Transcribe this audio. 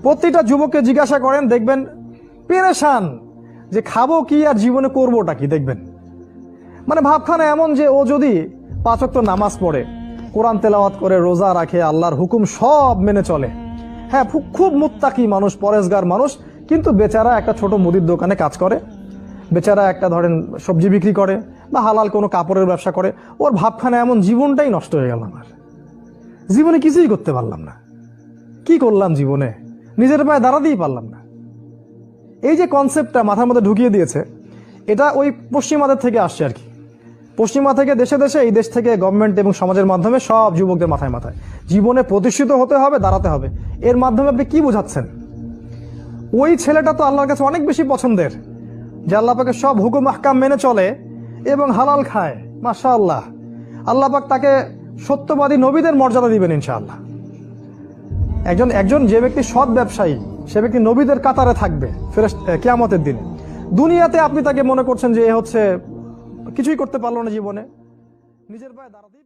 প্রতিটা যুবককে জিজ্ঞাসা করেন, দেখবেন পেরেশান যে খাবো কি আর জীবনে করবোটা কি। দেখবেন মানে ভাবখানা এমন যে ও যদি 5 ওয়াক্ত নামাজ পড়ে, কোরআন তেলাওয়াত করে, রোজা রাখে, আল্লাহর হুকুম সব মেনে চলে, হ্যাঁ খুব মুত্তাকি মানুষ, পরেশগার মানুষ, কিন্তু বেচারা একটা ছোট মুদির দোকানে কাজ করে, বেচারা একটা ধরেন সবজি বিক্রি করে বা হালাল কোনো কাপড়ের ব্যবসা করে, ওর ভাবখানা এমন জীবনটাই নষ্ট হয়ে গেল। আমার জীবনে কিছুই করতে পারলাম না, কি করলাম জীবনে, নিজের পায়ে দাঁড়াতেই পারলাম না। এই যে কনসেপ্টটা মাথার মধ্যে ঢুকিয়ে দিয়েছে, এটা ওই পশ্চিমাদের থেকে আসছে আর কি। পশ্চিমা থেকে দেশে দেশে, এই দেশ থেকে গভর্নমেন্ট এবং সমাজের মাধ্যমে সব যুবকদের মাথায় মাথায় জীবনে প্রতিষ্ঠিত হতে হবে, দাঁড়াতে হবে। এর মাধ্যমে আপনি কি বোঝাচ্ছেন? ওই ছেলেটা তো আল্লাহর কাছে অনেক বেশি পছন্দের, যে আল্লাহ পাকের সব হুকুম আহকাম মেনে চলে এবং হালাল খায়। মাশাআল্লাহ, আল্লাহ পাক তাকে সত্যবাদী নবীদের মর্যাদা দিবেন ইনশাআল্লাহ। একজন যে ব্যক্তি সৎ ব্যবসায়ী, সে ব্যক্তি নবীদের কাতারে থাকবে কিয়ামতের দিনে। দুনিয়াতে আপনি তাকে মনে করছেন যে এ হচ্ছে কিছুই করতে পারলো না জীবনে, নিজের পায়ে দাঁড়াতেই